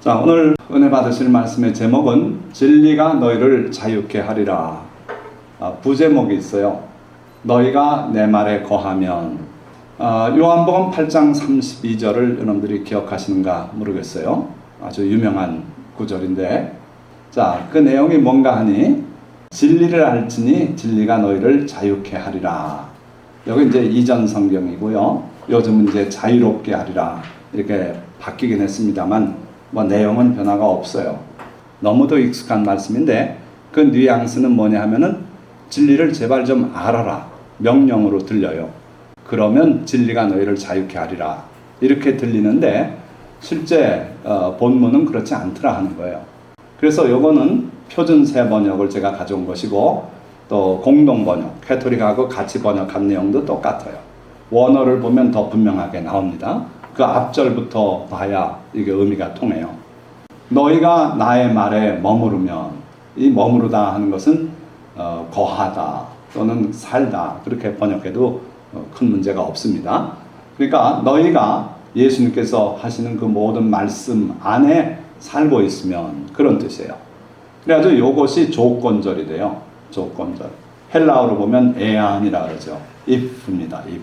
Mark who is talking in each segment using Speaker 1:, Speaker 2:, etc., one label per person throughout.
Speaker 1: 자, 오늘 은혜 받으실 말씀의 제목은 진리가 너희를 자유케 하리라. 부제목이 있어요. 너희가 내 말에 거하면. 요한복음 8장 32절을 여러분들이 기억하시는가 모르겠어요. 아주 유명한 구절인데, 자, 그 내용이 뭔가 하니 진리를 알지니 진리가 너희를 자유케 하리라. 여기 이제 이전 성경이고요. 요즘은 이제 자유롭게 하리라 이렇게 바뀌긴 했습니다만 뭐 내용은 변화가 없어요. 너무도 익숙한 말씀인데 그 뉘앙스는 뭐냐 하면은 진리를 제발 좀 알아라 명령으로 들려요. 그러면 진리가 너희를 자유케 하리라 이렇게 들리는데 실제 본문은 그렇지 않더라 하는 거예요. 그래서 요거는 표준 새 번역을 제가 가져온 것이고 또 공동 번역, 캐토릭하고 같이 번역한 내용도 똑같아요. 원어를 보면 더 분명하게 나옵니다. 그 앞절부터 봐야 이게 의미가 통해요. 너희가 나의 말에 머무르면, 이 머무르다 하는 것은 거하다 또는 살다 그렇게 번역해도 큰 문제가 없습니다. 그러니까 너희가 예수님께서 하시는 그 모든 말씀 안에 살고 있으면 그런 뜻이에요. 그래가지고 이것이 조건절이 돼요. 조건절. 헬라어로 보면 에안이라 그러죠. if입니다. if.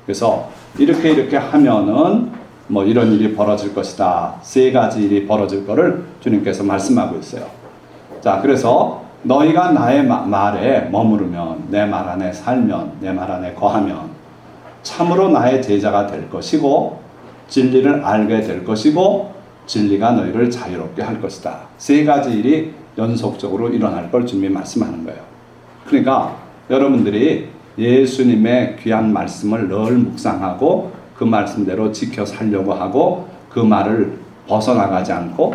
Speaker 1: 그래서 이렇게 하면은 뭐 이런 일이 벌어질 것이다. 세 가지 일이 벌어질 거를 주님께서 말씀하고 있어요. 자, 그래서 너희가 나의 말에 머무르면, 내 말 안에 살면, 내 말 안에 거하면 참으로 나의 제자가 될 것이고 진리를 알게 될 것이고 진리가 너희를 자유롭게 할 것이다. 세 가지 일이 연속적으로 일어날 걸 주님이 말씀하는 거예요. 그러니까 여러분들이 예수님의 귀한 말씀을 늘 묵상하고 그 말씀대로 지켜 살려고 하고 그 말을 벗어나가지 않고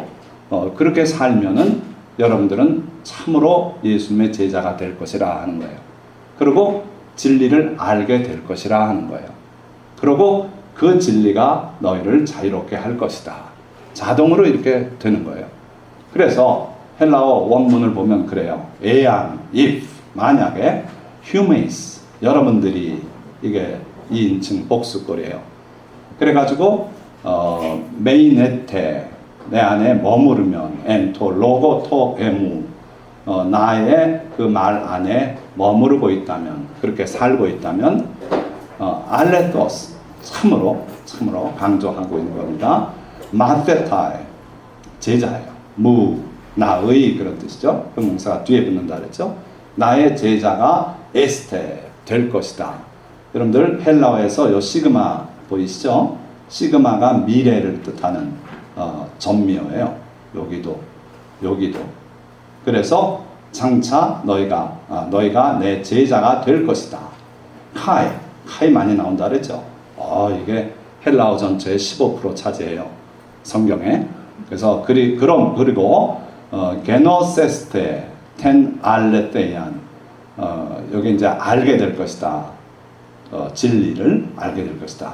Speaker 1: 그렇게 살면은 여러분들은 참으로 예수님의 제자가 될 것이라 하는 거예요. 그리고 진리를 알게 될 것이라 하는 거예요. 그리고 그 진리가 너희를 자유롭게 할 것이다. 자동으로 이렇게 되는 거예요. 그래서 헬라어 원문을 보면 그래요. 에안, if, 만약에 휴메이스, 여러분들이 이게 2인칭 복수꼴이에요. 그래가지고 메이네테, 내 안에 머무르면 엔토, 로고, 토, 에무, 나의 그 말 안에 머무르고 있다면, 그렇게 살고 있다면 알레토스, 참으로 강조하고 있는 겁니다. 마테타에, 제자예요. 나의 그런 뜻이죠. 형용사가 뒤에 붙는다 그랬죠. 나의 제자가 에스테 될 것이다. 여러분들 헬라어에서 요 시그마 보이시죠? 시그마가 미래를 뜻하는 전미어예요. 여기도. 그래서 장차 너희가 내 제자가 될 것이다. 카이 많이 나온다 그랬죠. 이게 헬라어 전체의 15% 차지해요. 성경에. 그래서 그리고 게노세스테 텐 알레테이안 여기 이제 알게 될 것이다. 진리를 알게 될 것이다.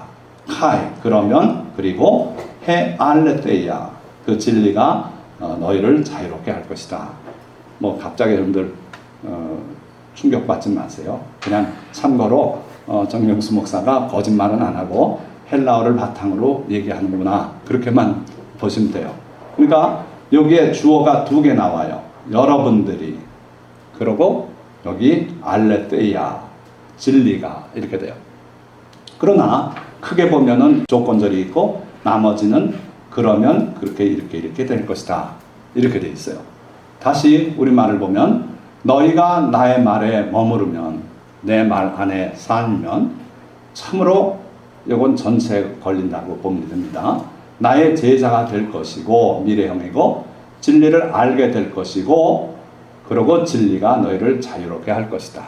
Speaker 1: 그러면 그리고 헤 알레테이아 그 진리가 너희를 자유롭게 할 것이다. 뭐 갑자기 여러분들 충격받지 마세요. 그냥 참고로 정명수 목사가 거짓말은 안 하고 헬라어를 바탕으로 얘기하는구나 그렇게만 보시면 돼요. 그러니까 여기에 주어가 2개 나와요. 여러분들이, 그리고 여기 알레테이아 진리가 이렇게 돼요. 그러나 크게 보면은 조건절이 있고 나머지는 그러면 그렇게 이렇게 될 것이다 이렇게 돼 있어요. 다시 우리말을 보면 너희가 나의 말에 머무르면, 내 말 안에 살면, 참으로 이건 전체에 걸린다고 보면 됩니다. 나의 제자가 될 것이고 미래형이고 진리를 알게 될 것이고 그리고 진리가 너희를 자유롭게 할 것이다.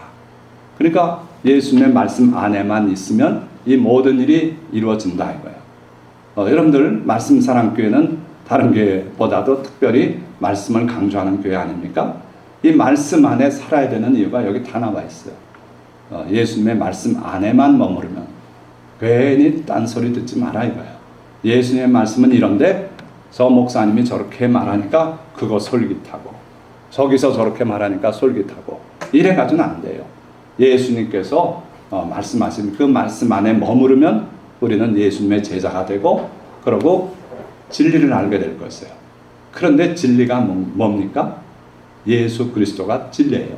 Speaker 1: 그러니까 예수님의 말씀 안에만 있으면 이 모든 일이 이루어진다 이거예요. 여러분들 말씀사랑교회는 다른 교회보다도 특별히 말씀을 강조하는 교회 아닙니까? 이 말씀 안에 살아야 되는 이유가 여기 다 나와 있어요. 예수님의 말씀 안에만 머무르면 괜히 딴소리 듣지 마라 이거예요. 예수님의 말씀은 이런데 저 목사님이 저렇게 말하니까 그거 솔깃하고 저기서 저렇게 말하니까 솔깃하고 이래가지고는 안 돼요. 예수님께서 말씀하신 그 말씀 안에 머무르면 우리는 예수님의 제자가 되고 그리고 진리를 알게 될 것이에요. 그런데 진리가 뭡니까? 예수 그리스도가 진리예요.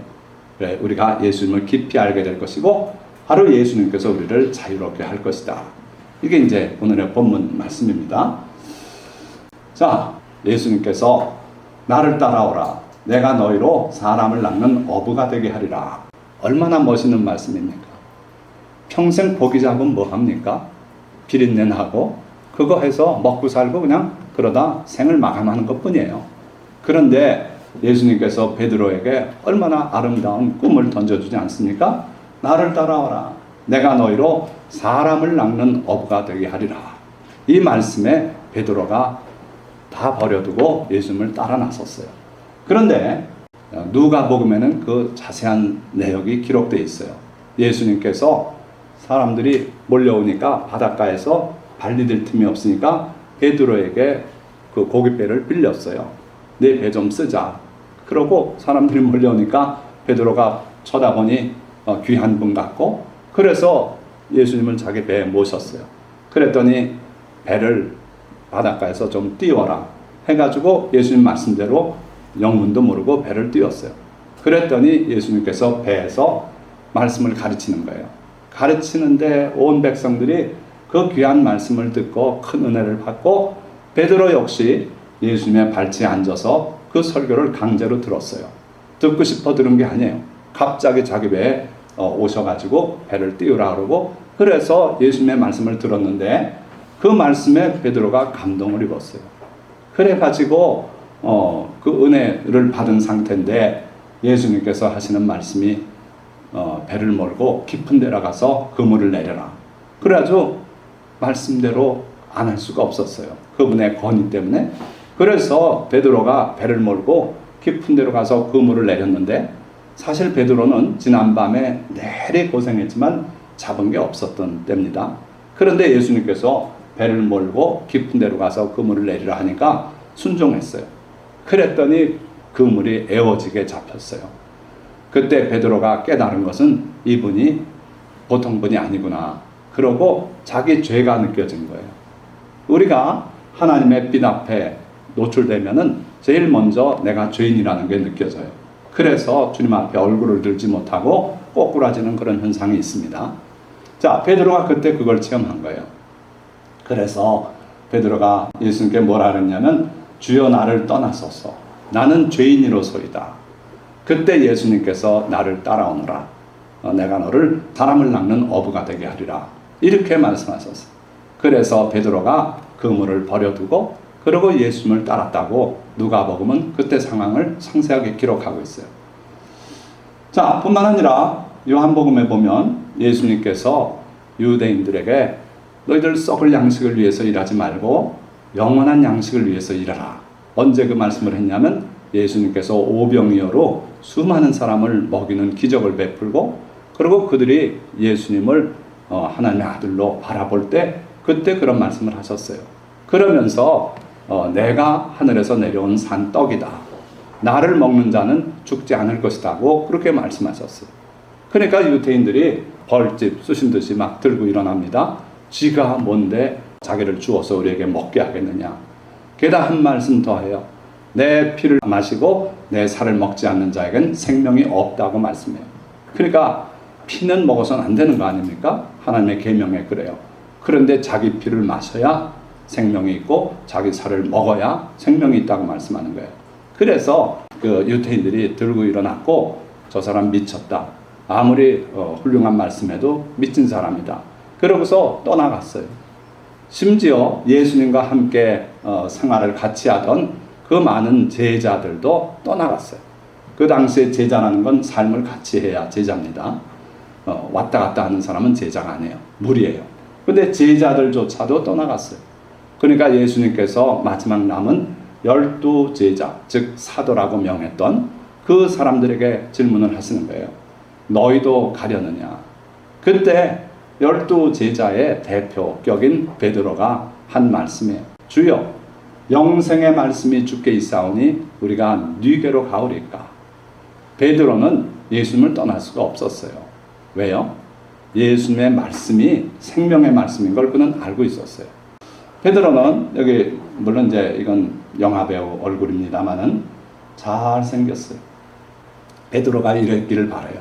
Speaker 1: 그래, 우리가 예수님을 깊이 알게 될 것이고 바로 예수님께서 우리를 자유롭게 할 것이다. 이게 이제 오늘의 본문 말씀입니다. 자, 예수님께서 나를 따라오라. 내가 너희로 사람을 낳는 어부가 되게 하리라. 얼마나 멋있는 말씀입니까? 평생 고기 잡으면 뭐 합니까? 비린내나고 그거 해서 먹고 살고 그냥 그러다 생을 마감하는 것뿐이에요. 그런데 예수님께서 베드로에게 얼마나 아름다운 꿈을 던져주지 않습니까? 나를 따라와라. 내가 너희로 사람을 낚는 어부가 되게 하리라. 이 말씀에 베드로가 다 버려두고 예수님을 따라 나섰어요. 그런데 누가복음에는 그 자세한 내용이 기록되어 있어요. 예수님께서 사람들이 몰려오니까 바닷가에서 발리 댈 틈이 없으니까 베드로에게 그 고깃배를 빌렸어요. 내 배 좀 쓰자. 그러고 사람들이 몰려오니까 베드로가 쳐다보니 귀한 분 같고 그래서 예수님을 자기 배에 모셨어요. 그랬더니 배를 바닷가에서 좀 띄워라 해가지고 예수님 말씀대로 영문도 모르고 배를 띄웠어요. 그랬더니 예수님께서 배에서 말씀을 가르치는 거예요. 가르치는데 온 백성들이 그 귀한 말씀을 듣고 큰 은혜를 받고 베드로 역시 예수님의 발치에 앉아서 그 설교를 강제로 들었어요. 듣고 싶어 들은 게 아니에요. 갑자기 자기 배에 오셔가지고 배를 띄우라 그러고 그래서 예수님의 말씀을 들었는데 그 말씀에 베드로가 감동을 입었어요. 그래가지고 그 은혜를 받은 상태인데 예수님께서 하시는 말씀이 배를 몰고 깊은 데 가서 그물을 내려라. 그래가지고 말씀대로 안 할 수가 없었어요. 그분의 권위 때문에. 그래서 베드로가 배를 몰고 깊은 데로 가서 그물을 내렸는데 사실 베드로는 지난밤에 내리 고생했지만 잡은 게 없었던 때입니다. 그런데 예수님께서 배를 몰고 깊은 데로 가서 그물을 내리라 하니까 순종했어요. 그랬더니 그물이 에워지게 잡혔어요. 그때 베드로가 깨달은 것은 이분이 보통 분이 아니구나. 그러고 자기 죄가 느껴진 거예요. 우리가 하나님의 빛 앞에 노출되면은 제일 먼저 내가 죄인이라는 게 느껴져요. 그래서 주님 앞에 얼굴을 들지 못하고 꼬꾸라지는 그런 현상이 있습니다. 자, 베드로가 그때 그걸 체험한 거예요. 그래서 베드로가 예수님께 뭐라 그랬냐면 주여 나를 떠나소서 나는 죄인이로소이다. 그때 예수님께서 나를 따라오너라. 내가 너를 사람을 낚는 어부가 되게 하리라. 이렇게 말씀하셨어요. 그래서 베드로가 그물을 버려두고 그러고 예수님을 따랐다고 누가복음은 그때 상황을 상세하게 기록하고 있어요. 자, 뿐만 아니라 요한복음에 보면 예수님께서 유대인들에게 너희들 썩을 양식을 위해서 일하지 말고 영원한 양식을 위해서 일하라. 언제 그 말씀을 했냐면 예수님께서 오병이어로 수많은 사람을 먹이는 기적을 베풀고 그리고 그들이 예수님을 하나님의 아들로 바라볼 때 그때 그런 말씀을 하셨어요. 그러면서 내가 하늘에서 내려온 산 떡이다. 나를 먹는 자는 죽지 않을 것이다고 그렇게 말씀하셨어요. 그러니까 유대인들이 벌집 쑤신 듯이 막 들고 일어납니다. 지가 뭔데 자기를 주어서 우리에게 먹게 하겠느냐. 게다가 한 말씀 더 해요. 내 피를 마시고 내 살을 먹지 않는 자에겐 생명이 없다고 말씀해요. 그러니까 피는 먹어서는 안 되는 거 아닙니까? 하나님의 계명에 그래요. 그런데 자기 피를 마셔야 생명이 있고 자기 살을 먹어야 생명이 있다고 말씀하는 거예요. 그래서 그 유대인들이 들고 일어났고 저 사람 미쳤다. 아무리 훌륭한 말씀해도 미친 사람이다. 그러고서 떠나갔어요. 심지어 예수님과 함께 생활을 같이 하던 그 많은 제자들도 떠나갔어요. 그 당시에 제자라는 건 삶을 같이 해야 제자입니다. 왔다 갔다 하는 사람은 제자가 아니에요. 무리예요. 근데 제자들조차도 떠나갔어요. 그러니까 예수님께서 마지막 남은 12제자, 즉 사도라고 명했던 그 사람들에게 질문을 하시는 거예요. 너희도 가려느냐? 그때 12제자의 대표격인 베드로가 한 말씀이에요. 주여, 영생의 말씀이 주께 있사오니 우리가 네게로 가오리까? 베드로는 예수님을 떠날 수가 없었어요. 왜요? 예수님의 말씀이 생명의 말씀인 걸 그는 알고 있었어요. 베드로는 여기 물론 이제 이건 영화배우 얼굴입니다만은 잘생겼어요. 베드로가 이랬기를 바라요.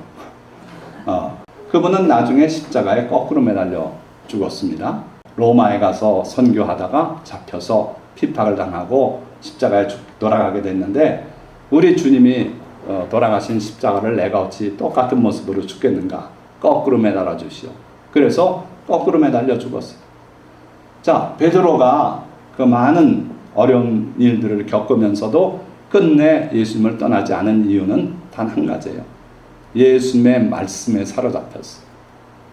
Speaker 1: 그분은 나중에 십자가에 거꾸로 매달려 죽었습니다. 로마에 가서 선교하다가 잡혀서 핍박을 당하고 십자가에 돌아가게 됐는데 우리 주님이 돌아가신 십자가를 내가 어찌 똑같은 모습으로 죽겠는가? 거꾸로 매달아 주시오. 그래서 거꾸로 매달려 죽었어요. 자, 베드로가 그 많은 어려운 일들을 겪으면서도 끝내 예수님을 떠나지 않은 이유는 단 한 가지예요. 예수님의 말씀에 사로잡혔어요.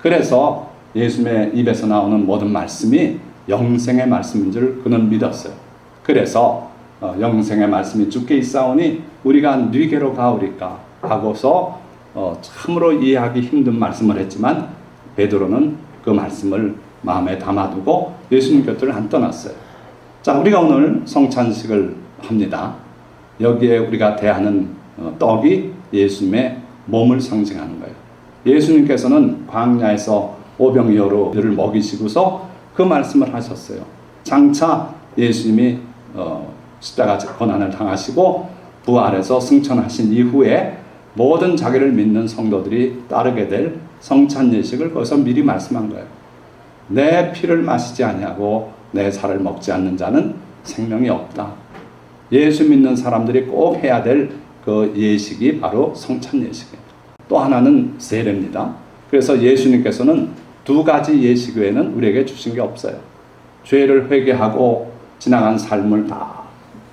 Speaker 1: 그래서 예수님의 입에서 나오는 모든 말씀이 영생의 말씀인 줄 그는 믿었어요. 그래서 영생의 말씀이 주께 있사오니 우리가 누게로 가오리까 하고서 참으로 이해하기 힘든 말씀을 했지만 베드로는 그 말씀을 마음에 담아두고 예수님 곁을 안 떠났어요. 자, 우리가 오늘 성찬식을 합니다. 여기에 우리가 대하는 떡이 예수님의 몸을 상징하는 거예요. 예수님께서는 광야에서 오병이어로를 먹이시고서 그 말씀을 하셨어요. 장차 예수님이 십자가 고난을 당하시고 부활해서 승천하신 이후에 모든 자기를 믿는 성도들이 따르게 될 성찬 예식을 거기서 미리 말씀한 거예요. 내 피를 마시지 아니하고 내 살을 먹지 않는 자는 생명이 없다. 예수 믿는 사람들이 꼭 해야 될 그 예식이 바로 성찬 예식이에요. 또 하나는 세례입니다. 그래서 예수님께서는 두 가지 예식 외에는 우리에게 주신 게 없어요. 죄를 회개하고 지나간 삶을 다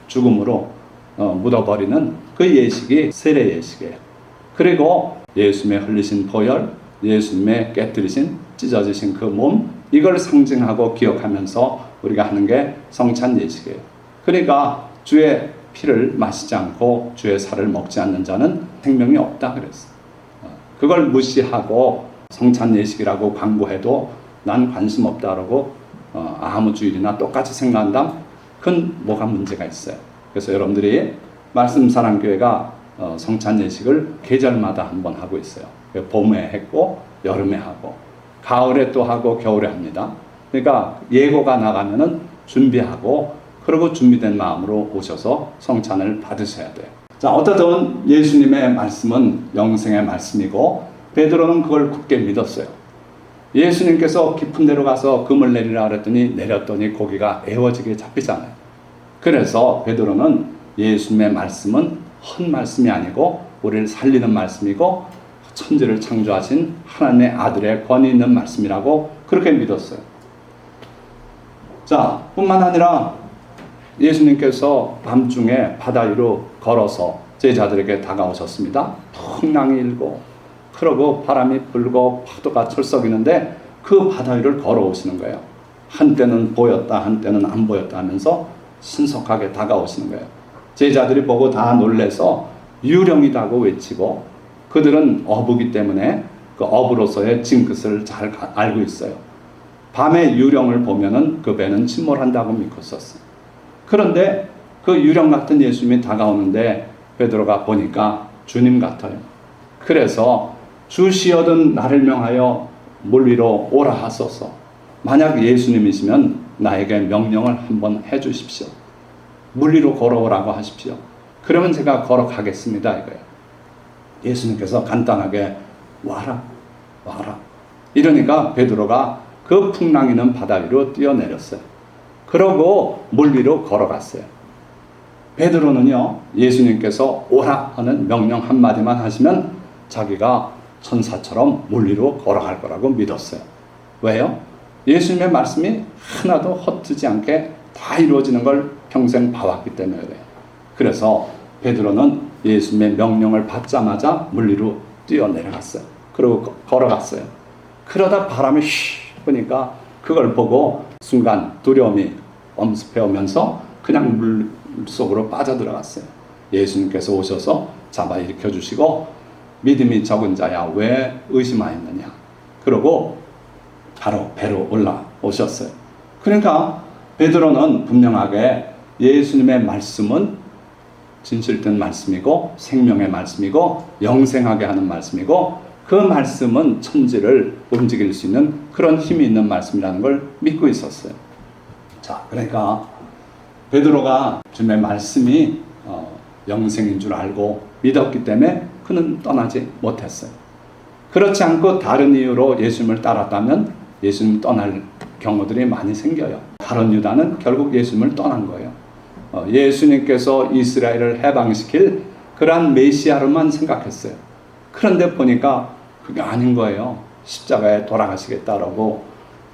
Speaker 1: 죽음으로 묻어버리는 그 예식이 세례 예식이에요. 그리고 예수님의 흘리신 보혈, 예수님의 깨뜨리신 찢어지신 그 몸, 이걸 상징하고 기억하면서 우리가 하는 게 성찬 예식이에요. 그러니까 주의 피를 마시지 않고 주의 살을 먹지 않는 자는 생명이 없다 그랬어요. 그걸 무시하고 성찬 예식이라고 광고해도 난 관심 없다라고 아무 주일이나 똑같이 생각한다? 그건 뭐가 문제가 있어요. 그래서 여러분들이 말씀사랑교회가 성찬 예식을 계절마다 한번 하고 있어요. 봄에 했고 여름에 하고 가을에 또 하고 겨울에 합니다. 그러니까 예고가 나가면은 준비하고 그리고 준비된 마음으로 오셔서 성찬을 받으셔야 돼요. 자, 어쨌든 예수님의 말씀은 영생의 말씀이고 베드로는 그걸 굳게 믿었어요. 예수님께서 깊은 데로 가서 금을 내리라 그랬더니 내렸더니 고기가 애워지게 잡히잖아요. 그래서 베드로는 예수님의 말씀은 헛 말씀이 아니고 우리를 살리는 말씀이고 천지를 창조하신 하나님의 아들의 권위 있는 말씀이라고 그렇게 믿었어요. 자, 뿐만 아니라 예수님께서 밤중에 바다 위로 걸어서 제자들에게 다가오셨습니다. 풍랑이 일고 그러고 바람이 불고 파도가 철썩이는데 그 바다 위를 걸어오시는 거예요. 한때는 보였다 한때는 안 보였다 하면서 신속하게 다가오시는 거예요. 제자들이 보고 다 놀래서 유령이라고 외치고 그들은 어부기 때문에 그 어부로서의 징크스를 잘 알고 있어요. 밤에 유령을 보면은 그 배는 침몰한다고 믿고 있었어요. 그런데 그 유령 같은 예수님이 다가오는데 베드로가 보니까 주님 같아요. 그래서 주시어든 나를 명하여 물 위로 오라 하소서. 만약 예수님이시면 나에게 명령을 한번 해주십시오. 물 위로 걸어오라고 하십시오. 그러면 제가 걸어가겠습니다 이거예요. 예수님께서 간단하게 와라 와라 이러니까 베드로가 그 풍랑이는 바다 위로 뛰어내렸어요. 그러고 물 위로 걸어갔어요. 베드로는요, 예수님께서 오라 하는 명령 한마디만 하시면 자기가 천사처럼 물 위로 걸어갈 거라고 믿었어요. 왜요? 예수님의 말씀이 하나도 헛되지 않게 다 이루어지는 걸 평생 봐왔기 때문에 그래요. 그래서 베드로는 예수님의 명령을 받자마자 물 위로 뛰어내려갔어요. 그리고 걸어갔어요. 그러다 바람이 휘 부니까 그걸 보고 순간 두려움이 엄습해 오면서 그냥 물 속으로 빠져들어갔어요. 예수님께서 오셔서 잡아 일으켜 주시고 믿음이 적은 자야 왜 의심하였느냐. 그러고 바로 배로 올라오셨어요. 그러니까 베드로는 분명하게 예수님의 말씀은 진실된 말씀이고 생명의 말씀이고 영생하게 하는 말씀이고 그 말씀은 천지를 움직일 수 있는 그런 힘이 있는 말씀이라는 걸 믿고 있었어요. 자, 그러니까 베드로가 주님의 말씀이 영생인 줄 알고 믿었기 때문에 그는 떠나지 못했어요. 그렇지 않고 다른 이유로 예수님을 따랐다면 예수님 떠날 경우들이 많이 생겨요. 가룟 유다는 결국 예수님을 떠난 거예요. 예수님께서 이스라엘을 해방시킬 그러한 메시아로만 생각했어요. 그런데 보니까 그게 아닌 거예요. 십자가에 돌아가시겠다라고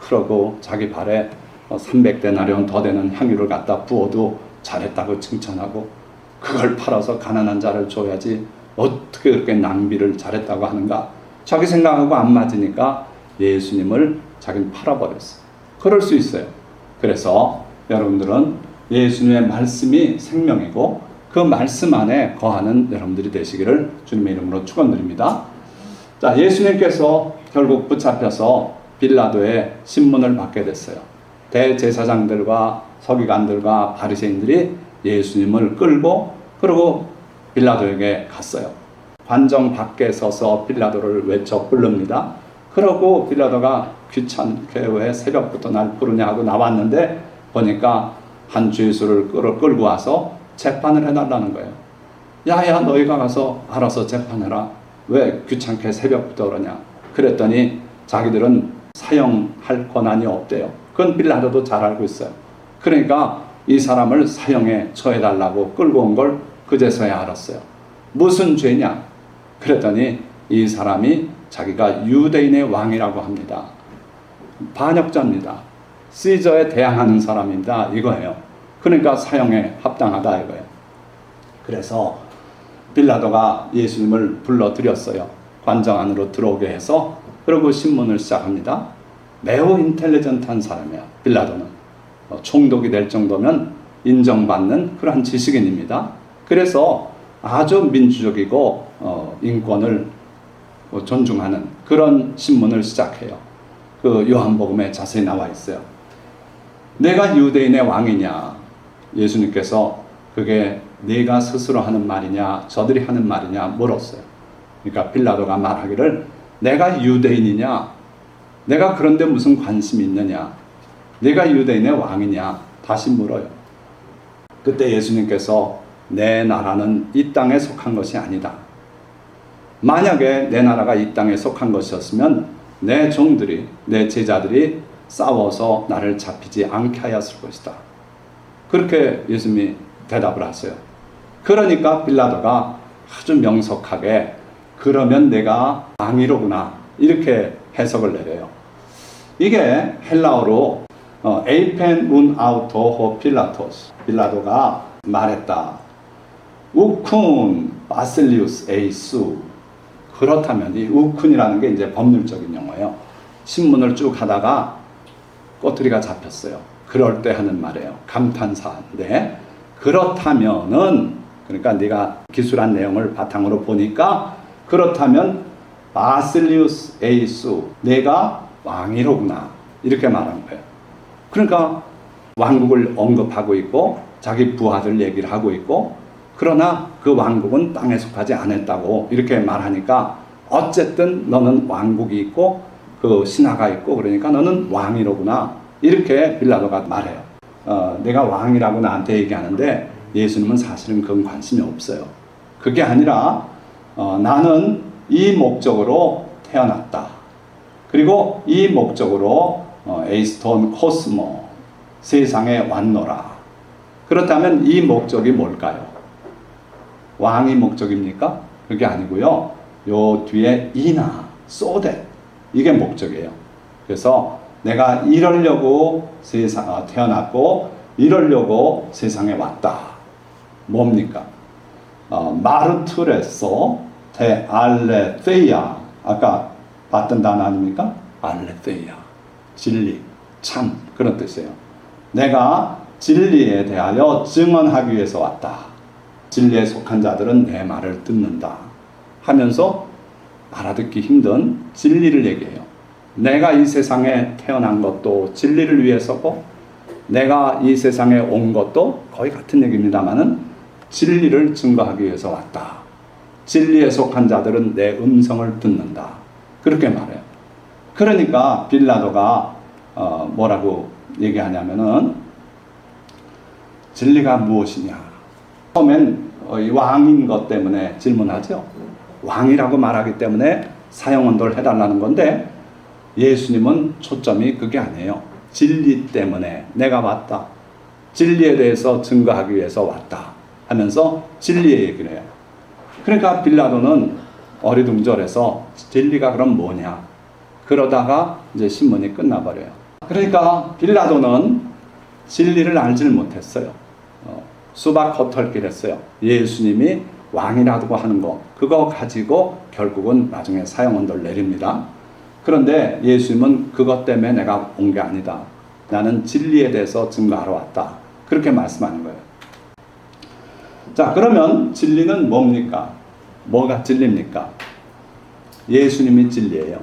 Speaker 1: 그러고 자기 발에 300데나리온 더 되는 향유를 갖다 부어도 잘했다고 칭찬하고 그걸 팔아서 가난한 자를 줘야지 어떻게 그렇게 낭비를 잘했다고 하는가. 자기 생각하고 안 맞으니까 예수님을 자기는 팔아버렸어요. 그럴 수 있어요. 그래서 여러분들은 예수님의 말씀이 생명이고 그 말씀 안에 거하는 여러분들이 되시기를 주님의 이름으로 축원드립니다. 자, 예수님께서 결국 붙잡혀서 빌라도의 신문을 받게 됐어요. 대제사장들과 서기관들과 바리새인들이 예수님을 끌고 그리고 빌라도에게 갔어요. 관정 밖에 서서 빌라도를 외쳐 부릅니다. 그러고 빌라도가 귀찮게 왜 새벽부터 날 부르냐 하고 나왔는데 보니까 한 죄수를 끌고 와서 재판을 해달라는 거예요. 야야 너희가 가서 알아서 재판해라. 왜 귀찮게 새벽부터 그러냐. 그랬더니 자기들은 사형할 권한이 없대요. 그건 빌라도도 잘 알고 있어요. 그러니까 이 사람을 사형에 처해달라고 끌고 온 걸 그제서야 알았어요. 무슨 죄냐? 그랬더니 이 사람이 자기가 유대인의 왕이라고 합니다. 반역자입니다. 시저에 대항하는 사람입니다. 이거예요. 그러니까 사형에 합당하다 이거예요. 그래서 빌라도가 예수님을 불러들였어요. 관정 안으로 들어오게 해서 그리고 신문을 시작합니다. 매우 인텔리전트한 사람이야. 빌라도는 총독이 될 정도면 인정받는 그러한 지식인입니다. 그래서 아주 민주적이고 인권을 존중하는 그런 신문을 시작해요. 그 요한복음에 자세히 나와 있어요. 내가 유대인의 왕이냐? 예수님께서 그게 네가 스스로 하는 말이냐 저들이 하는 말이냐 물었어요. 그러니까 빌라도가 말하기를 내가 유대인이냐? 내가 그런데 무슨 관심이 있느냐? 네가 유대인의 왕이냐? 다시 물어요. 그때 예수님께서 내 나라는 이 땅에 속한 것이 아니다. 만약에 내 나라가 이 땅에 속한 것이었으면 내 종들이 내 제자들이 싸워서 나를 잡히지 않게 하였을 것이다. 그렇게 예수님이 대답을 하세요. 그러니까 빌라도가 아주 명석하게 그러면 내가 왕이로구나 이렇게 해석을 내려요. 이게 헬라어로 에이펜 운 아우토 호 필라토스 빌라도가 말했다. 우쿤 바실리우스 에이수. 그렇다면 이 우쿤이라는 게 이제 법률적인 용어예요. 신문을 쭉 하다가 꼬투리가 잡혔어요. 그럴 때 하는 말이에요. 감탄사인데 그렇다면은 그러니까 네가 기술한 내용을 바탕으로 보니까 그렇다면 바실리우스 에이수 내가 왕이로구나 이렇게 말한 거예요. 그러니까 왕국을 언급하고 있고 자기 부하들 얘기를 하고 있고 그러나 그 왕국은 땅에 속하지 않았다고 이렇게 말하니까 어쨌든 너는 왕국이 있고 그 신하가 있고 그러니까 너는 왕이로구나 이렇게 빌라도가 말해요. 내가 왕이라고 나한테 얘기하는데 예수님은 사실은 그건 관심이 없어요. 그게 아니라 나는 이 목적으로 태어났다. 그리고 이 목적으로 에이스톤 코스모 세상에 왔노라. 그렇다면 이 목적이 뭘까요? 왕이 목적입니까? 그게 아니고요. 요 뒤에 이나 so that 이게 목적이에요. 그래서 내가 이러려고 태어났고 이러려고 세상에 왔다. 뭡니까? 마르투레소 테 알레테이아 아까 봤던 단어 아닙니까? 알레테이아 진리, 참 그런 뜻이에요. 내가 진리에 대하여 증언하기 위해서 왔다. 진리에 속한 자들은 내 말을 듣는다 하면서 알아듣기 힘든 진리를 얘기해요. 내가 이 세상에 태어난 것도 진리를 위해서고 내가 이 세상에 온 것도 거의 같은 얘기입니다만은 진리를 증거하기 위해서 왔다. 진리에 속한 자들은 내 음성을 듣는다. 그렇게 말해요. 그러니까 빌라도가 뭐라고 얘기하냐면은 진리가 무엇이냐? 처음엔 이 왕인 것 때문에 질문하죠. 왕이라고 말하기 때문에 사형언도를 해달라는 건데 예수님은 초점이 그게 아니에요. 진리 때문에 내가 왔다. 진리에 대해서 증거하기 위해서 왔다 하면서 진리의 얘기를 해요. 그러니까 빌라도는 어리둥절해서 진리가 그럼 뭐냐? 그러다가 이제 신문이 끝나버려요. 그러니까 빌라도는 진리를 알지를 못했어요. 수박 겉핥기를 했어요. 예수님이 왕이라고 하는 거 그거 가지고 결국은 나중에 사형언도를 내립니다. 그런데 예수님은 그것 때문에 내가 온 게 아니다. 나는 진리에 대해서 증거하러 왔다. 그렇게 말씀하는 거예요. 자, 그러면 진리는 뭡니까? 뭐가 진리입니까? 예수님이 진리예요.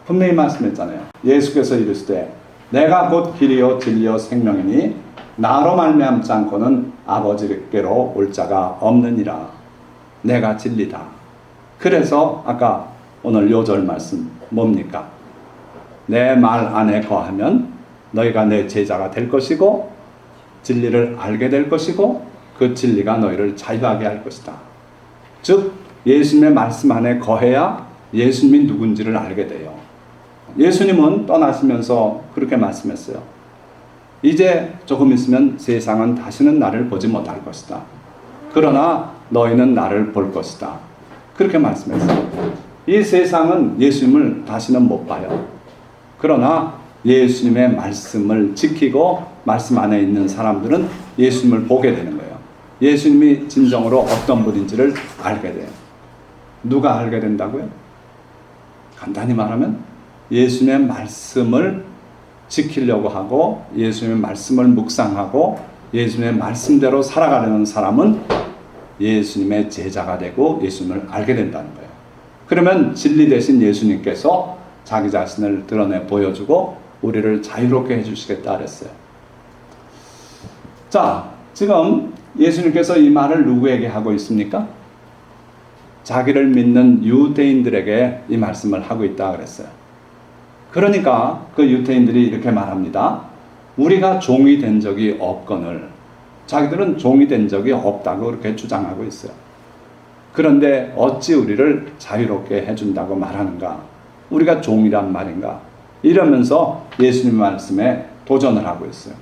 Speaker 1: 분명히 말씀했잖아요. 예수께서 이르시되 내가 곧 길이요 진리요 생명이니 나로 말미암지 않고는 아버지께로 올 자가 없느니라. 내가 진리다. 그래서 아까 오늘 요절 말씀 뭡니까? 내 말 안에 거하면 너희가 내 제자가 될 것이고 진리를 알게 될 것이고 그 진리가 너희를 자유하게 할 것이다. 즉 예수님의 말씀 안에 거해야 예수님이 누군지를 알게 돼요. 예수님은 떠나시면서 그렇게 말씀했어요. 이제 조금 있으면 세상은 다시는 나를 보지 못할 것이다. 그러나 너희는 나를 볼 것이다. 그렇게 말씀했어요. 이 세상은 예수님을 다시는 못 봐요. 그러나 예수님의 말씀을 지키고 말씀 안에 있는 사람들은 예수님을 보게 되는 거예요. 예수님이 진정으로 어떤 분인지를 알게 돼요. 누가 알게 된다고요? 간단히 말하면 예수님의 말씀을 지키려고 하고 예수님의 말씀을 묵상하고 예수님의 말씀대로 살아가려는 사람은 예수님의 제자가 되고 예수님을 알게 된다는 거예요. 그러면 진리 대신 예수님께서 자기 자신을 드러내 보여주고 우리를 자유롭게 해주시겠다 그랬어요. 자, 지금 예수님께서 이 말을 누구에게 하고 있습니까? 자기를 믿는 유대인들에게 이 말씀을 하고 있다 그랬어요. 그러니까 그 유대인들이 이렇게 말합니다. 우리가 종이 된 적이 없거늘. 자기들은 종이 된 적이 없다고 그렇게 주장하고 있어요. 그런데 어찌 우리를 자유롭게 해준다고 말하는가? 우리가 종이란 말인가? 이러면서 예수님 말씀에 도전을 하고 있어요.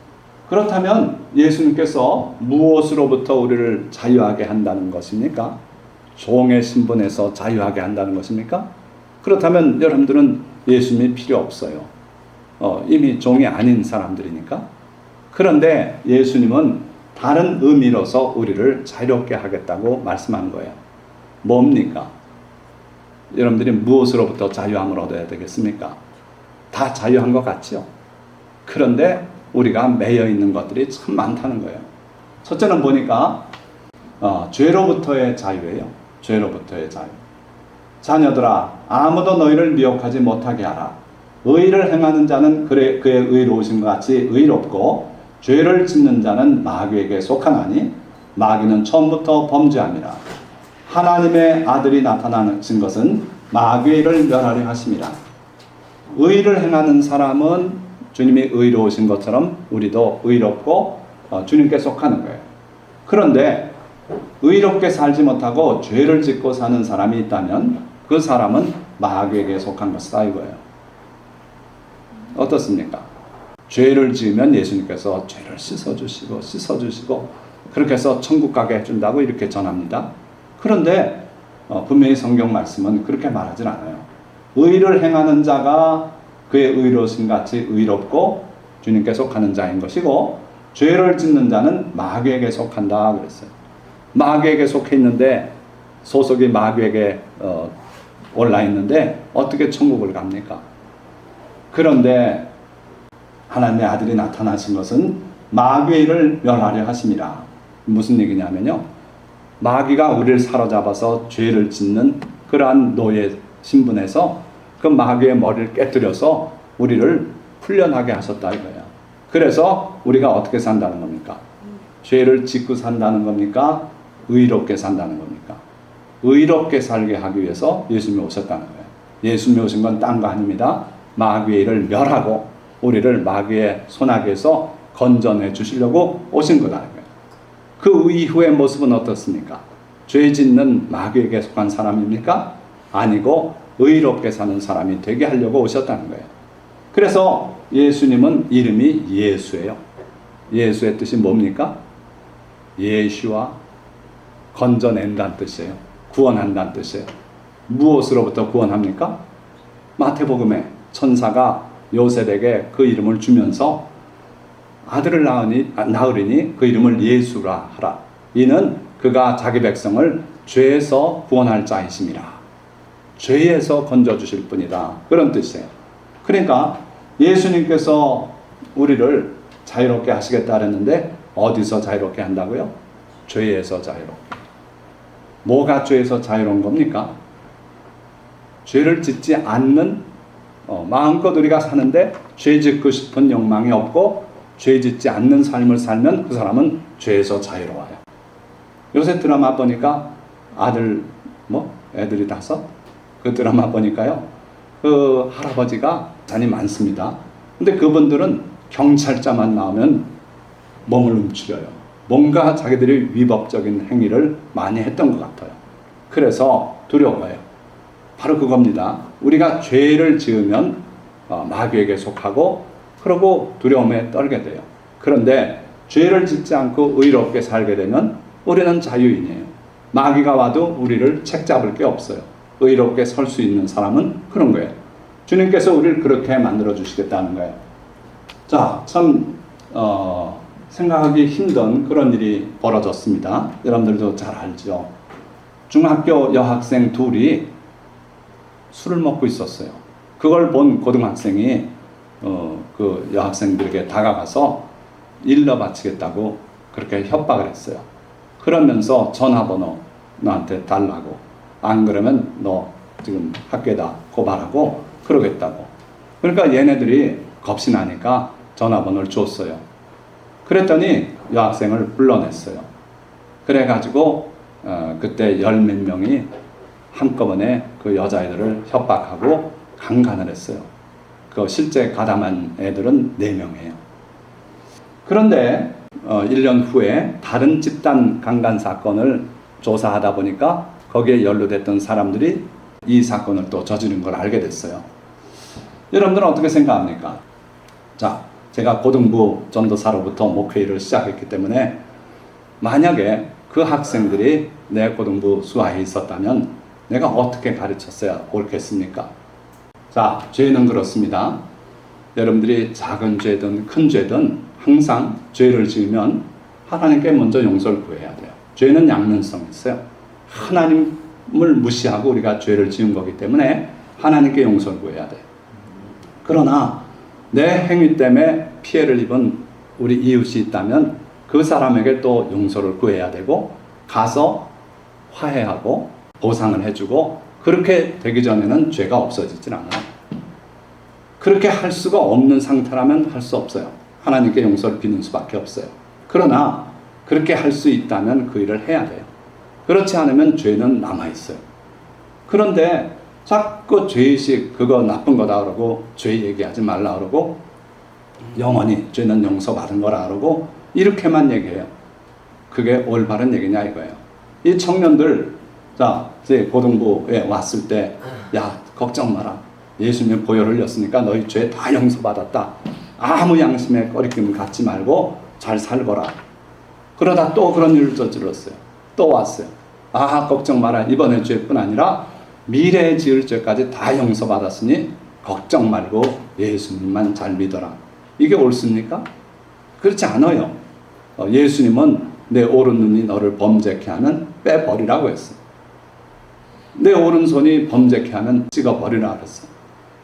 Speaker 1: 그렇다면 예수님께서 무엇으로부터 우리를 자유하게 한다는 것입니까? 종의 신분에서 자유하게 한다는 것입니까? 그렇다면 여러분들은 예수님이 필요 없어요. 이미 종이 아닌 사람들이니까. 그런데 예수님은 다른 의미로서 우리를 자유롭게 하겠다고 말씀한 거예요. 뭡니까? 여러분들이 무엇으로부터 자유함을 얻어야 되겠습니까? 다 자유한 것 같죠? 그런데 우리가 매여 있는 것들이 참 많다는 거예요. 첫째는 보니까 죄로부터의 자유예요. 죄로부터의 자유. 자녀들아, 아무도 너희를 미혹하지 못하게 하라. 의를 행하는 자는 그의 의로우심과 같이 의롭고 죄를 짓는 자는 마귀에게 속하나니 마귀는 처음부터 범죄함이라. 하나님의 아들이 나타나신 것은 마귀의 일을 멸하려 하심이라. 의를 행하는 사람은 주님이 의로우신 것처럼 우리도 의롭고 주님께 속하는 거예요. 그런데 의롭게 살지 못하고 죄를 짓고 사는 사람이 있다면 그 사람은 마귀에게 속한 것이다 이거예요. 어떻습니까? 죄를 지으면 예수님께서 죄를 씻어주시고 그렇게 해서 천국 가게 해준다고 이렇게 전합니다. 그런데 분명히 성경 말씀은 그렇게 말하진 않아요. 의를 행하는 자가 그의 의로우심 같이 의롭고 주님께 속하는 자인 것이고 죄를 짓는 자는 마귀에게 속한다 그랬어요. 마귀에게 속해 있는데 소속이 마귀에게 올라 있는데 어떻게 천국을 갑니까? 그런데 하나님의 아들이 나타나신 것은 마귀의 일을 멸하려 하심이라. 무슨 얘기냐면요, 마귀가 우리를 사로잡아서 죄를 짓는 그러한 노예 신분에서 그 마귀의 머리를 깨뜨려서 우리를 풀려나게 하셨다 이거예요. 그래서 우리가 어떻게 산다는 겁니까? 죄를 짓고 산다는 겁니까? 의롭게 산다는 겁니까? 의롭게 살게 하기 위해서 예수님이 오셨다는 거예요. 예수님이 오신 건 딴 거 아닙니다. 마귀의 일을 멸하고 우리를 마귀의 손아귀에서 건져내 주시려고 오신 거다. 그 이후의 모습은 어떻습니까? 죄 짓는 마귀에게 속한 사람입니까? 아니고 의롭게 사는 사람이 되게 하려고 오셨다는 거예요. 그래서 예수님은 이름이 예수예요. 예수의 뜻이 뭡니까? 예수와 건져낸다는 뜻이에요. 구원한다는 뜻이에요. 무엇으로부터 구원합니까? 마태복음에 천사가 요셉에게 그 이름을 주면서 아들을 낳으리니 그 이름을 예수라 하라. 이는 그가 자기 백성을 죄에서 구원할 자이심이라. 죄에서 건져주실 분이다. 그런 뜻이에요. 그러니까 예수님께서 우리를 자유롭게 하시겠다 그랬는데 어디서 자유롭게 한다고요? 죄에서 자유롭게. 뭐가 죄에서 자유로운 겁니까? 죄를 짓지 않는 마음껏 우리가 사는데 죄 짓고 싶은 욕망이 없고 죄 짓지 않는 삶을 살면 그 사람은 죄에서 자유로워요. 요새 드라마 보니까 애들이 5? 그 드라마 보니까요, 그 할아버지가 잔이 많습니다. 근데 그분들은 경찰자만 나오면 몸을 움츠려요. 뭔가 자기들이 위법적인 행위를 많이 했던 것 같아요. 그래서 두려워요. 바로 그겁니다. 우리가 죄를 지으면 마귀에게 속하고 그러고 두려움에 떨게 돼요. 그런데 죄를 짓지 않고 의롭게 살게 되면 우리는 자유인이에요. 마귀가 와도 우리를 책잡을 게 없어요. 의롭게 설 수 있는 사람은 그런 거예요. 주님께서 우리를 그렇게 만들어 주시겠다는 거예요. 자, 참 생각하기 힘든 그런 일이 벌어졌습니다. 여러분들도 잘 알죠. 중학교 여학생 둘이 술을 먹고 있었어요. 그걸 본 고등학생이 그 여학생들에게 다가가서 일러 바치겠다고 그렇게 협박을 했어요. 그러면서 전화번호 너한테 달라고, 안 그러면 너 지금 학교에다 고발하고 그러겠다고. 그러니까 얘네들이 겁이 나니까 전화번호를 줬어요. 그랬더니 여학생을 불러냈어요. 그래가지고 그때 10몇 명이 한꺼번에 그 여자애들을 협박하고 강간을 했어요. 그 실제 가담한 애들은 4명이에요. 그런데 1년 후에 다른 집단 강간 사건을 조사하다 보니까 거기에 연루됐던 사람들이 이 사건을 또 저지른 걸 알게 됐어요. 여러분들은 어떻게 생각합니까? 자, 제가 고등부 전도사로부터 목회를 시작했기 때문에 만약에 그 학생들이 내 고등부 수하에 있었다면 내가 어떻게 가르쳤어야 옳겠습니까? 자, 죄는 그렇습니다. 여러분들이 작은 죄든 큰 죄든 항상 죄를 지으면 하나님께 먼저 용서를 구해야 돼요. 죄는 양면성이 있어요. 하나님을 무시하고 우리가 죄를 지은 거기 때문에 하나님께 용서를 구해야 돼요. 그러나 내 행위 때문에 피해를 입은 우리 이웃이 있다면 그 사람에게 또 용서를 구해야 되고 가서 화해하고 보상을 해주고, 그렇게 되기 전에는 죄가 없어지질 않아요. 그렇게 할 수가 없는 상태라면 할 수 없어요. 하나님께 용서를 비는 수밖에 없어요. 그러나 그렇게 할 수 있다면 그 일을 해야 돼요. 그렇지 않으면 죄는 남아있어요. 그런데 자꾸 죄의식, 그거 나쁜 거다 그러고 죄 얘기하지 말라 그러고 영원히 죄는 용서받은 거라 그러고 이렇게만 얘기해요. 그게 올바른 얘기냐 이거예요. 이 청년들, 자, 이제 고등부에 왔을 때, 야, 걱정 마라. 예수님 보혈 흘렸으니까 너희 죄 다 용서받았다. 아무 양심에 꺼리낌 갖지 말고 잘 살거라. 그러다 또 그런 일을 저질렀어요. 또 왔어요. 아, 걱정 마라. 이번에 죄뿐 아니라 미래에 지을 죄까지 다 용서받았으니 걱정 말고 예수님만 잘 믿어라. 이게 옳습니까? 그렇지 않아요. 예수님은 내 오른눈이 너를 범죄케 하면 빼버리라고 했어요. 내 오른손이 범죄케 하면 찍어버리라 그랬어요.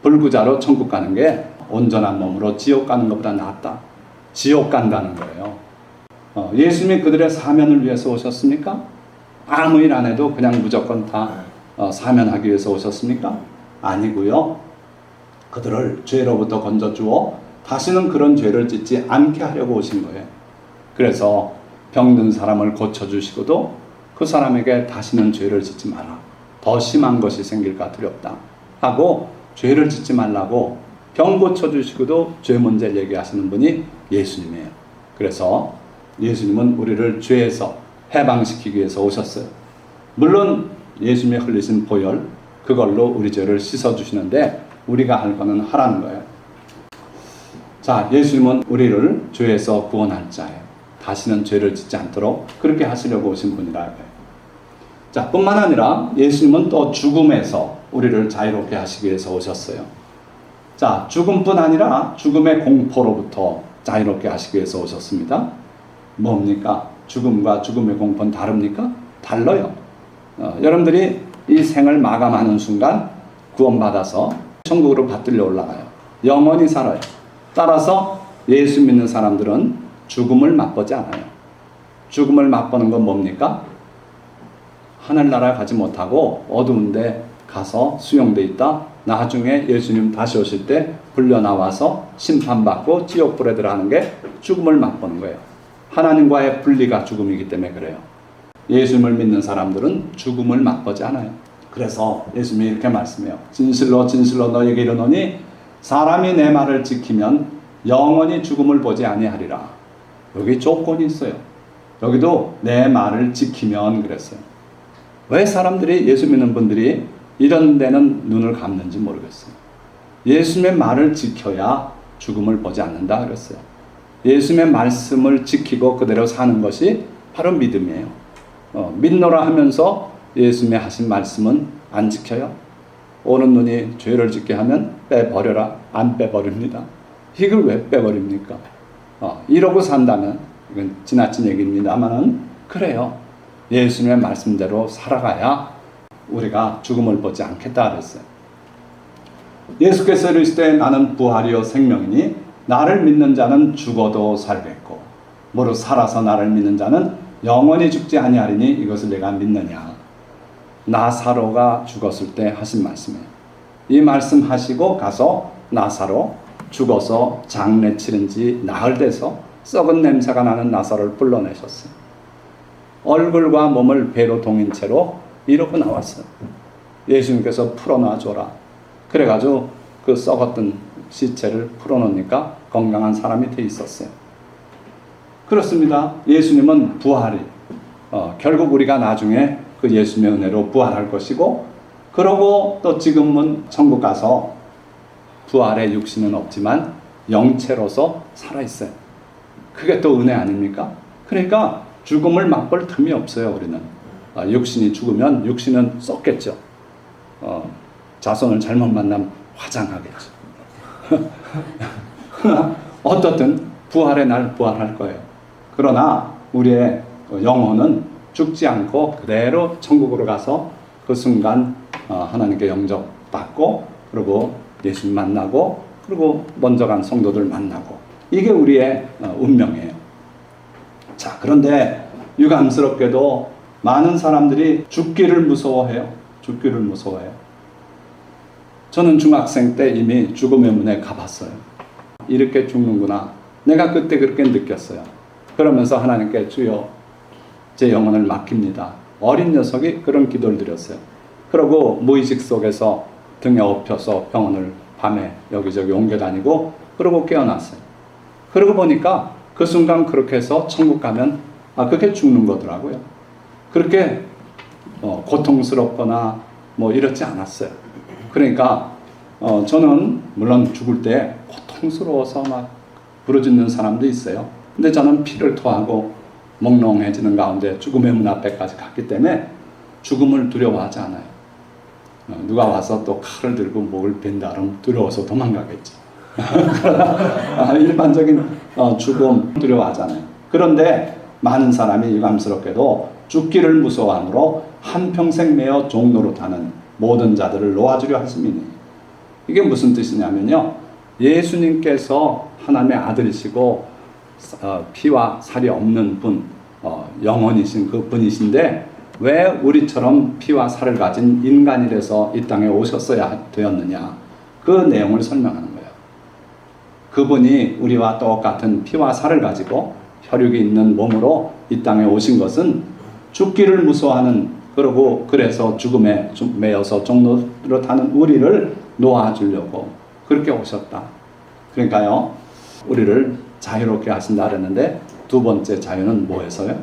Speaker 1: 불구자로 천국 가는 게 온전한 몸으로 지옥 가는 것보다 낫다. 지옥 간다는 거예요. 예수님이 그들의 사면을 위해서 오셨습니까? 아무 일 안 해도 그냥 무조건 다 사면하기 위해서 오셨습니까? 아니고요. 그들을 죄로부터 건져주어 다시는 그런 죄를 짓지 않게 하려고 오신 거예요. 그래서 병든 사람을 고쳐주시고도 그 사람에게 다시는 죄를 짓지 마라. 더 심한 것이 생길까 두렵다 하고 죄를 짓지 말라고 병 고쳐주시고도 죄 문제를 얘기하시는 분이 예수님이에요. 그래서 예수님은 우리를 죄에서 해방시키기 위해서 오셨어요. 물론 예수님이 흘리신 보혈, 그걸로 우리 죄를 씻어주시는데 우리가 할 거는 하라는 거예요. 자, 예수님은 우리를 죄에서 구원할 자예요. 다시는 죄를 짓지 않도록 그렇게 하시려고 오신 분이라고요. 자, 뿐만 아니라 예수님은 또 죽음에서 우리를 자유롭게 하시기 위해서 오셨어요. 자, 죽음뿐 아니라 죽음의 공포로부터 자유롭게 하시기 위해서 오셨습니다. 뭡니까? 죽음과 죽음의 공포는 다릅니까? 달라요. 여러분들이 이 생을 마감하는 순간 구원받아서 천국으로 받들려 올라가요. 영원히 살아요. 따라서 예수 믿는 사람들은 죽음을 맛보지 않아요. 죽음을 맛보는 건 뭡니까? 하늘나라에 가지 못하고 어두운 데 가서 수용돼 있다. 나중에 예수님 다시 오실 때 불려 나와서 심판받고 지옥불에 들어가는 게 죽음을 맛보는 거예요. 하나님과의 분리가 죽음이기 때문에 그래요. 예수님을 믿는 사람들은 죽음을 맛보지 않아요. 그래서 예수님이 이렇게 말씀해요. 진실로 진실로 너희에게 이르노니 사람이 내 말을 지키면 영원히 죽음을 보지 아니하리라. 여기 조건이 있어요. 여기도 내 말을 지키면 그랬어요. 왜 사람들이 예수 믿는 분들이 이런 데는 눈을 감는지 모르겠어요. 예수님의 말을 지켜야 죽음을 보지 않는다 그랬어요. 예수님의 말씀을 지키고 그대로 사는 것이 바로 믿음이에요. 믿노라 하면서 예수님의 하신 말씀은 안 지켜요. 오는 눈이 죄를 짓게 하면 빼버려라. 안 빼버립니다. 이걸 왜 빼버립니까? 이러고 산다면, 이건 지나친 얘기입니다만은 그래요. 예수님의 말씀대로 살아가야 우리가 죽음을 보지 않겠다 그랬어요. 예수께서 이르시되 나는 부활이요 생명이니 나를 믿는 자는 죽어도 살겠고 무릇 살아서 나를 믿는 자는 영원히 죽지 아니하리니 이것을 내가 믿느냐. 나사로가 죽었을 때 하신 말씀이에요. 이 말씀 하시고 가서 나사로 죽어서 장례 치른 지 나흘 돼서 썩은 냄새가 나는 나사로를 불러내셨어요. 얼굴과 몸을 배로 동인 채로 이러고 나왔어요. 예수님께서 풀어놔줘라. 그래가지고 그 썩었던 시체를 풀어놓으니까 건강한 사람이 돼 있었어요. 그렇습니다. 예수님은 부활이 결국 우리가 나중에 그 예수님의 은혜로 부활할 것이고 그러고 또 지금은 천국 가서 부활의 육신은 없지만 영체로서 살아있어요. 그게 또 은혜 아닙니까? 그러니까 죽음을 맛볼 틈이 없어요. 우리는 육신이 죽으면 육신은 썩겠죠. 자손을 잘못 만나면 화장하겠죠. 어떻든 부활의 날 부활할 거예요. 그러나 우리의 영혼은 죽지 않고 그대로 천국으로 가서 그 순간 하나님께 영접받고 그리고 예수님 만나고 그리고 먼저 간 성도들 만나고 이게 우리의 운명이에요. 자, 그런데 유감스럽게도 많은 사람들이 죽기를 무서워해요. 죽기를 무서워해요. 저는 중학생 때 이미 죽음의 문에 가봤어요. 이렇게 죽는구나. 내가 그때 그렇게 느꼈어요. 그러면서 하나님께 주여 제 영혼을 맡깁니다. 어린 녀석이 그런 기도를 드렸어요. 그러고 무의식 속에서 등에 엎혀서 병원을 밤에 여기저기 옮겨 다니고 그러고 깨어났어요. 그러고 보니까 그 순간 그렇게 해서 천국 가면 그게 죽는 거더라고요. 그렇게 고통스럽거나 뭐 이렇지 않았어요. 그러니까 저는 물론 죽을 때 고통스러워서 막 부르짖는 사람도 있어요. 근데 저는 피를 토하고 몽롱해지는 가운데 죽음의 문 앞에까지 갔기 때문에 죽음을 두려워하지 않아요. 누가 와서 또 칼을 들고 목을 벤다 그러면 두려워서 도망가겠죠. 일반적인 죽음 두려워하잖아요. 그런데 많은 사람이 유감스럽게도 죽기를 무서워하므로 한평생 매어 종노릇하는 모든 자들을 놓아주려 하심이니 이게 무슨 뜻이냐면요. 예수님께서 하나님의 아들이시고 피와 살이 없는 분, 영원이신 그 분이신데 왜 우리처럼 피와 살을 가진 인간이 돼서 이 땅에 오셨어야 되었느냐. 그 내용을 설명하는 거예요. 그분이 우리와 똑같은 피와 살을 가지고 혈육이 있는 몸으로 이 땅에 오신 것은 죽기를 무서워하는 그러고 그래서 죽음에 매여서 종노릇하는 우리를 놓아주려고 그렇게 오셨다. 그러니까요. 우리를 자유롭게 하신다 그랬는데 두 번째 자유는 뭐에서요?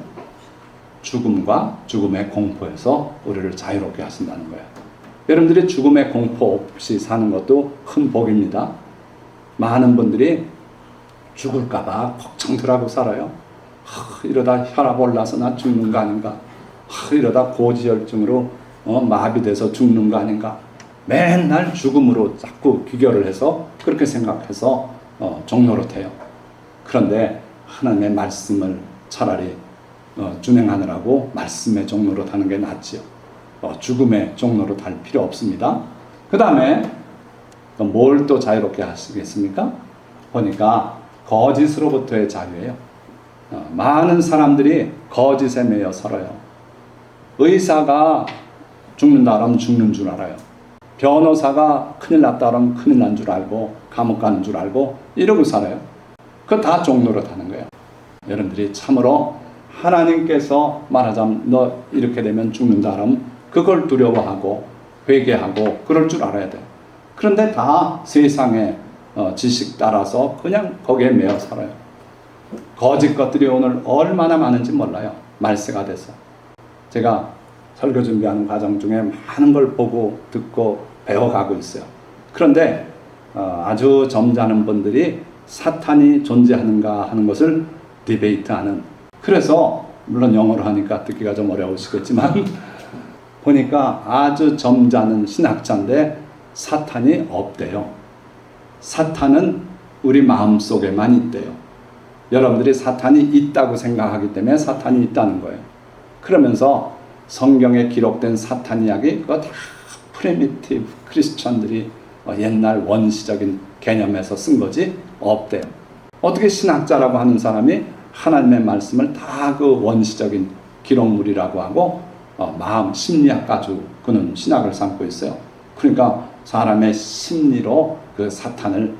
Speaker 1: 죽음과 죽음의 공포에서 우리를 자유롭게 하신다는 거예요. 여러분들이 죽음의 공포 없이 사는 것도 큰 복입니다. 많은 분들이 죽을까봐 걱정들하고 살아요. 이러다 혈압 올라서 나 죽는 거 아닌가? 이러다 고지혈증으로 마비돼서 죽는 거 아닌가? 맨날 죽음으로 자꾸 귀결을 해서 그렇게 생각해서 종노릇해요. 그런데 하나님의 말씀을 차라리 준행하느라고 말씀의 종노릇 하는 게 낫지요. 죽음의 종노릇 할 필요 없습니다. 그 다음에 뭘 또 자유롭게 하시겠습니까? 보니까 거짓으로부터의 자유예요. 많은 사람들이 거짓에 매여 살아요. 의사가 죽는다 그러면 죽는 줄 알아요. 변호사가 큰일 났다 그러면 큰일 난 줄 알고 감옥 가는 줄 알고 이러고 살아요. 그거 다 종노릇 하는 거예요. 여러분들이 참으로 하나님께서 말하자면 너 이렇게 되면 죽는다 그러면 그걸 두려워하고 회개하고 그럴 줄 알아야 돼요. 그런데 다 세상의 지식 따라서 그냥 거기에 매여 살아요. 거짓 것들이 오늘 얼마나 많은지 몰라요. 말세가 돼서. 제가 설교 준비하는 과정 중에 많은 걸 보고 듣고 배워가고 있어요. 그런데 아주 점잖은 분들이 사탄이 존재하는가 하는 것을 디베이트하는, 그래서 물론 영어로 하니까 듣기가 좀 어려우시겠지만 보니까 아주 점잖은 신학자인데 사탄이 없대요. 사탄은 우리 마음속에만 있대요. 여러분들이 사탄이 있다고 생각하기 때문에 사탄이 있다는 거예요. 그러면서 성경에 기록된 사탄 이야기 그거 다 프리미티브 크리스천들이 옛날 원시적인 개념에서 쓴 거지 없대요. 어떻게 신학자라고 하는 사람이 하나님의 말씀을 다 그 원시적인 기록물이라고 하고 마음 심리학 가지고 그는 신학을 삼고 있어요. 그러니까 사람의 심리로 그 사탄을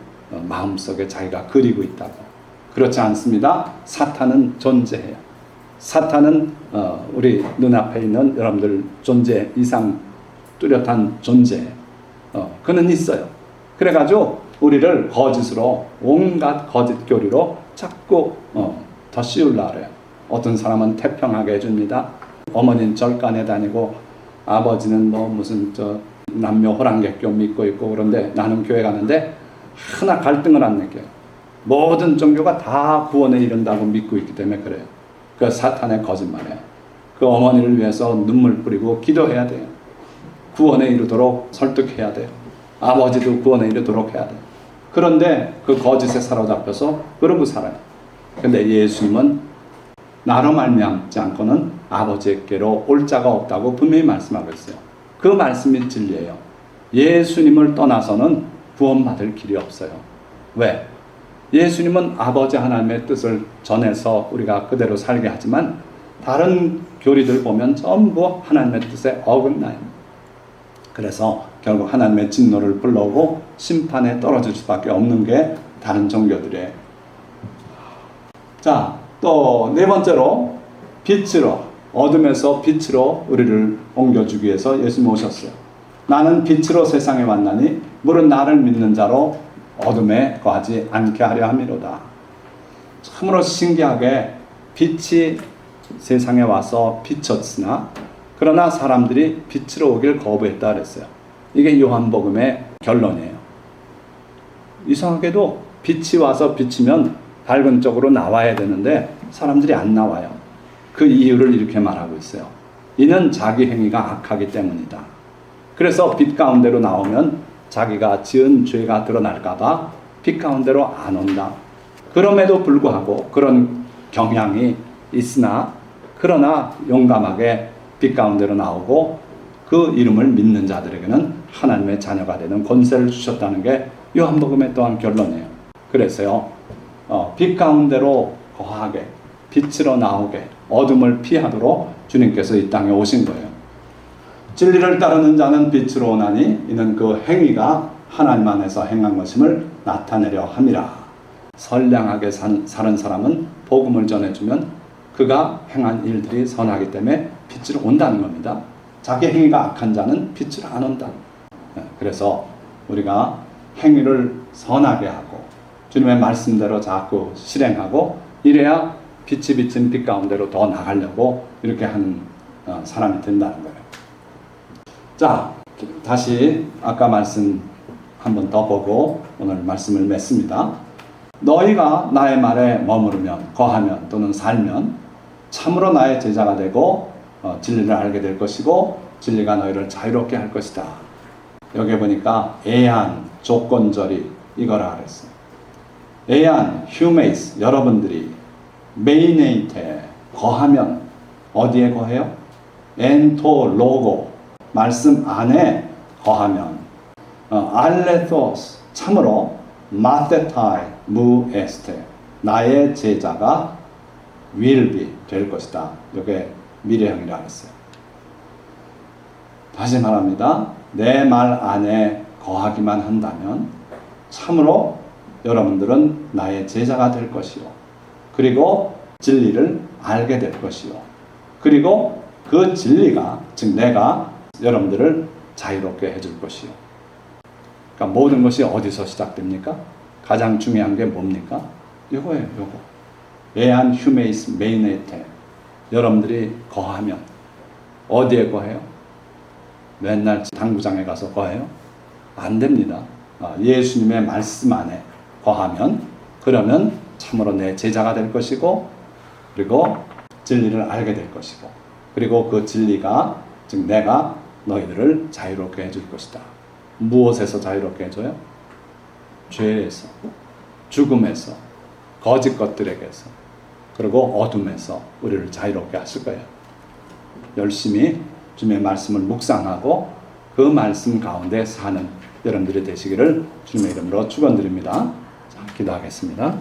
Speaker 1: 마음속에 자기가 그리고 있다고. 그렇지 않습니다. 사탄은 존재해요. 사탄은 우리 눈앞에 있는 여러분들 존재 이상 뚜렷한 존재예요. 그는 있어요. 그래가지고 우리를 거짓으로 온갖 거짓 교리로 자꾸 더 씌우려고 해요. 어떤 사람은 태평하게 해줍니다. 어머니는 절간에 다니고 아버지는 뭐 무슨 남녀 호랑객교 믿고 있고, 그런데 나는 교회 가는데 하나 갈등을 안 느껴요. 모든 종교가 다 구원에 이른다고 믿고 있기 때문에 그래요. 그 사탄의 거짓말이에요. 그 어머니를 위해서 눈물 뿌리고 기도해야 돼요. 구원에 이르도록 설득해야 돼요. 아버지도 구원에 이르도록 해야 돼요. 그런데 그 거짓에 사로잡혀서 그러고 살아요. 근데 예수님은 나로 말미암지 않고는 아버지께로 올 자가 없다고 분명히 말씀하고 있어요. 그 말씀이 진리예요. 예수님을 떠나서는 구원받을 길이 없어요. 왜? 예수님은 아버지 하나님의 뜻을 전해서 우리가 그대로 살게 하지만 다른 교리들 보면 전부 하나님의 뜻에 어긋나요. 그래서 결국 하나님의 진노를 불러오고 심판에 떨어질 수밖에 없는 게 다른 종교들이에요. 자, 또 네 번째로 빛으로, 어둠에서 빛으로 우리를 옮겨주기 위해서 예수님이 오셨어요. 나는 빛으로 세상에 왔나니 물은 나를 믿는 자로 어둠에 거하지 않게 하려 함이로다. 참으로 신기하게 빛이 세상에 와서 비쳤으나 그러나 사람들이 빛으로 오길 거부했다 그랬어요. 이게 요한복음의 결론이에요. 이상하게도 빛이 와서 비치면 밝은 쪽으로 나와야 되는데 사람들이 안 나와요. 그 이유를 이렇게 말하고 있어요. 이는 자기 행위가 악하기 때문이다. 그래서 빛 가운데로 나오면 자기가 지은 죄가 드러날까 봐 빛 가운데로 안 온다. 그럼에도 불구하고 그런 경향이 있으나 그러나 용감하게 빛 가운데로 나오고 그 이름을 믿는 자들에게는 하나님의 자녀가 되는 권세를 주셨다는 게 요한복음의 또한 결론이에요. 그래서요, 빛 가운데로 거하게, 빛으로 나오게, 어둠을 피하도록 주님께서 이 땅에 오신 거예요. 진리를 따르는 자는 빛으로 오나니 이는 그 행위가 하나님 안에서 행한 것임을 나타내려 함이라. 선량하게 사는 사람은 복음을 전해주면 그가 행한 일들이 선하기 때문에 빛으로 온다는 겁니다. 자기 행위가 악한 자는 빛으로 안 온다. 그래서 우리가 행위를 선하게 하고 주님의 말씀대로 자꾸 실행하고 이래야 빛이 비친 빛 가운데로 더 나가려고 이렇게 하는 사람이 된다는 거예요. 자, 다시 아까 말씀 한 번 더 보고 오늘 말씀을 맺습니다. 너희가 나의 말에 머무르면, 거하면 또는 살면 참으로 나의 제자가 되고 진리를 알게 될 것이고 진리가 너희를 자유롭게 할 것이다. 여기 보니까 애한, 조건절이 이거라 그랬어요. 애한, 휴메이스, 여러분들이 메이네이테, 거하면 어디에 거해요? 엔토 로고, 말씀 안에 거하면 알레토스, 참으로 마테타이 무에스테, 나의 제자가 will be, 될 것이다. 이게 미래형이라 했어요. 다시 말합니다. 내 말 안에 거하기만 한다면 참으로 여러분들은 나의 제자가 될 것이요. 그리고 진리를 알게 될 것이요. 그리고 그 진리가, 즉 내가 여러분들을 자유롭게 해줄 것이요. 그러니까 모든 것이 어디서 시작됩니까? 가장 중요한 게 뭡니까? 이거예요, 이거. 애한 휴메이스 메이네테. 여러분들이 거하면 어디에 거해요? 맨날 당구장에 가서 거해요? 안 됩니다. 예수님의 말씀 안에 거하면, 그러면 참으로 내 제자가 될 것이고, 그리고 진리를 알게 될 것이고, 그리고 그 진리가, 즉 내가 너희들을 자유롭게 해줄 것이다. 무엇에서 자유롭게 해줘요? 죄에서, 죽음에서, 거짓 것들에게서, 그리고 어둠에서 우리를 자유롭게 하실 거예요. 열심히 주님의 말씀을 묵상하고 그 말씀 가운데 사는 여러분들이 되시기를 주님의 이름으로 축원드립니다. 자, 기도하겠습니다.